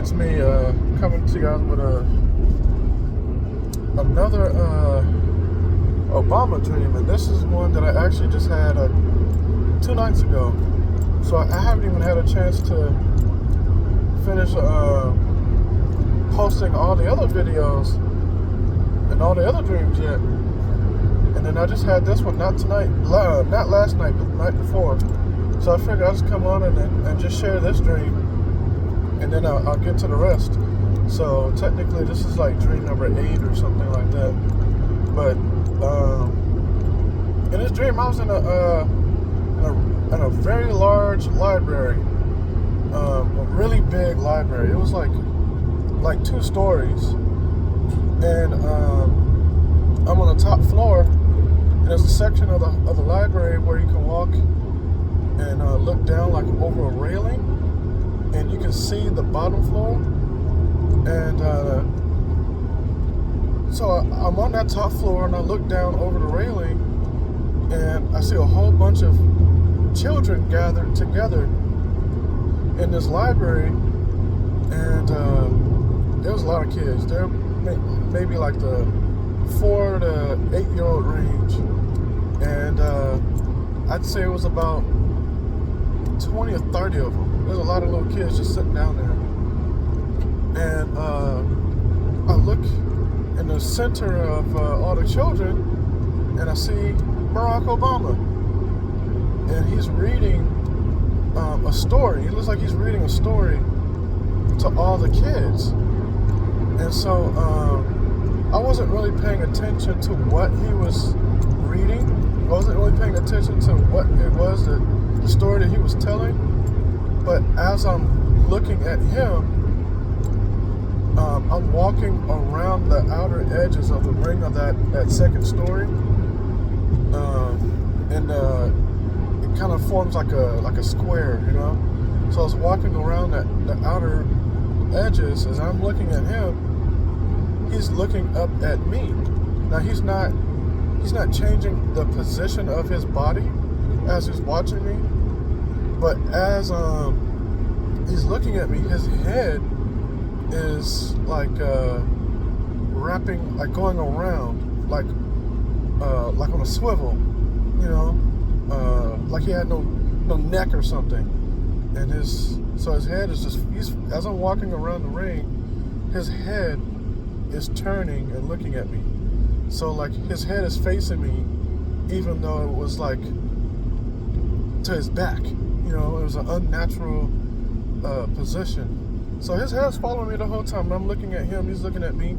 it's me coming to you guys with another Obama dream, and this is one that I actually just had 2 nights ago. So I haven't even had a chance to finish posting all the other videos and all the other dreams yet. And then I just had this one, not tonight, not last night, but the night before. So I figured I'll just come on and just share this dream, and then I'll get to the rest. So technically this is like dream number 8 or something like that. But in this dream I was in a very large library, a really big library. It was like 2 stories, and I'm on the top floor, and there's a section of the library where you can walk and look down like over a railing, and you can see the bottom floor. And so I'm on that top floor, and I look down over the railing, and I see a whole bunch of children gathered together in this library. And there was a lot of kids. There maybe like the 4 to 8-year-old range, and I'd say it was about 20 or 30 of them. There's a lot of little kids just sitting down there. And I look in the center of all the children, and I see Barack Obama. And he's reading a story. He looks like he's reading a story to all the kids. And so I wasn't really paying attention to what he was reading. I wasn't really paying attention to what it was, the story that he was telling. But as I'm looking at him, I'm walking around the outer edges of the ring of that second story, and it kind of forms like a square, you know. So I was walking around the outer edges. As I'm looking at him, he's looking up at me. Now he's not changing the position of his body as he's watching me, but as he's looking at me, his head is like wrapping, like going around, like on a swivel, you know, like he had no neck or something. And his head is just, as I'm walking around the ring, his head is turning and looking at me. So like his head is facing me, even though it was like to his back, you know, it was an unnatural position. So his head's following me the whole time, and I'm looking at him, he's looking at me.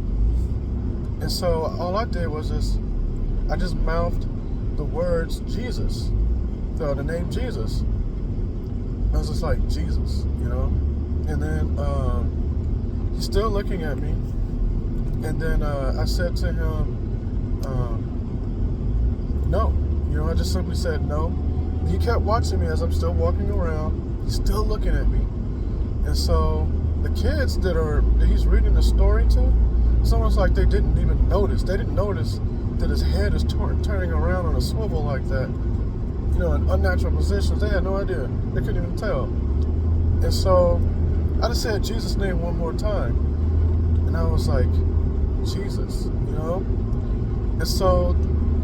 And so all I did was I just mouthed the words Jesus, the name Jesus. I was just like, Jesus, you know. And then he's still looking at me. And then I said to him, no. You know, I just simply said no. He kept watching me as I'm still walking around. He's still looking at me. And so the kids that he's reading the story to, it's almost like they didn't even notice. They didn't notice that his head is turning around on a swivel like that, you know, in unnatural positions. They had no idea. They couldn't even tell. And so I just said Jesus' name one more time, and I was like, Jesus, you know. And so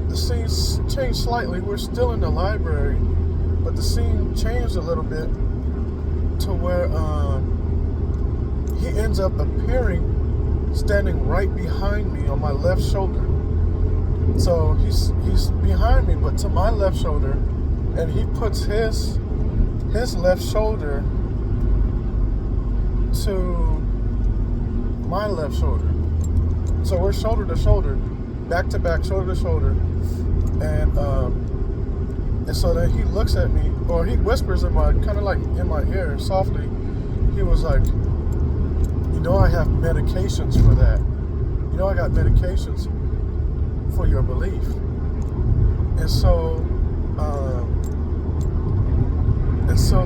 the scene changed slightly. We're still in the library, but the scene changed a little bit to where he ends up appearing standing right behind me on my left shoulder. So he's behind me, but to my left shoulder, and he puts his left shoulder to my left shoulder. So we're shoulder to shoulder, back to back, shoulder to shoulder. And so then he looks at me, or he whispers in my ear softly. He was like, you know, I have medications for that. You know, I got medications for your belief. And so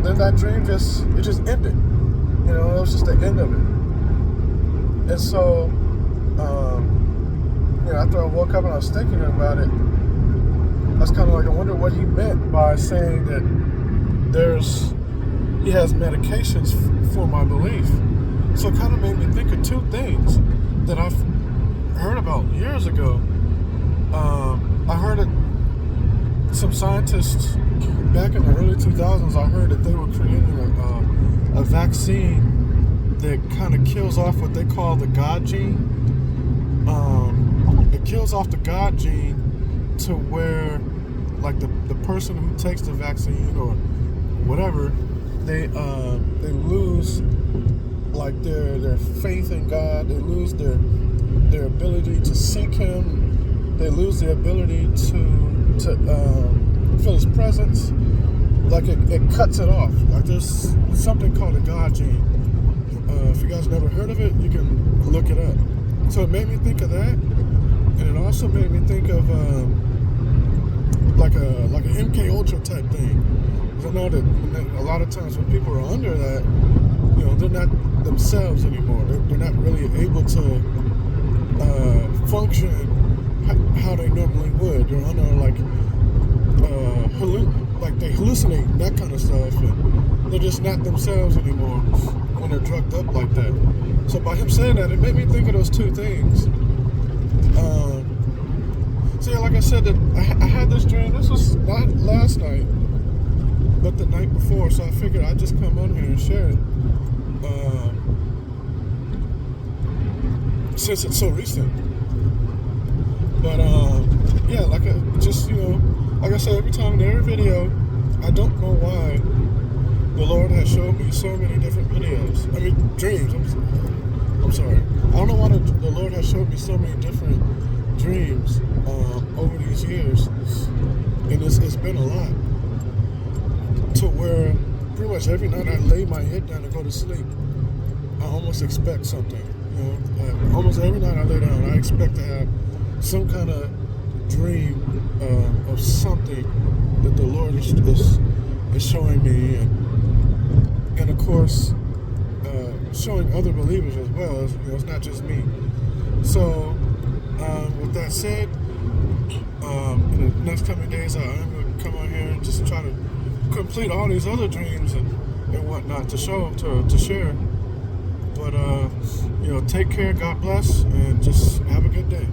then that dream just ended. You know, it was just the end of it. And so, you know, after I woke up and I was thinking about it, I was kind of like, I wonder what he meant by saying that he has medications for my belief. So it kind of made me think of two things that I've heard about years ago. I heard it. Some scientists back in the early 2000s, I heard that they were creating a vaccine that kind of kills off what they call the God gene. It kills off the God gene to where, like, the person who takes the vaccine or whatever, they lose, like, their faith in God. They lose their ability to seek Him. They lose the ability to feel His presence. Like, it cuts it off. Like, there's something called a God gene. If you guys never heard of it, you can look it up. So it made me think of that, and it also made me think of like an MK Ultra type thing. I know that a lot of times when people are under that, you know, they're not themselves anymore. They're not really able to function how they normally would. They're under like they hallucinate, that kind of stuff, and they're just not themselves anymore when they're drugged up like that. So by him saying that, it made me think of those two things. So yeah, like I said, that I had this dream. This was not last night, but the night before. So I figured I'd just come on here and share it, since it's so recent. But yeah, like just, you know, like I said, every time in every video, I don't know why the Lord has showed me so many different videos. I mean, dreams. I'm sorry. I don't know why the Lord has showed me so many different dreams over these years, and it's been a lot. To where pretty much every night I lay my head down and go to sleep, I almost expect something. You know, almost every night I lay down, I expect to have some kind of dream of something that the Lord is showing me, and of course showing other believers as well. As, you know, it's not just me. So with that said, in the next coming days, I'm going to come on here and just try to complete all these other dreams and whatnot to share. But you know, take care, God bless, and just have a good day.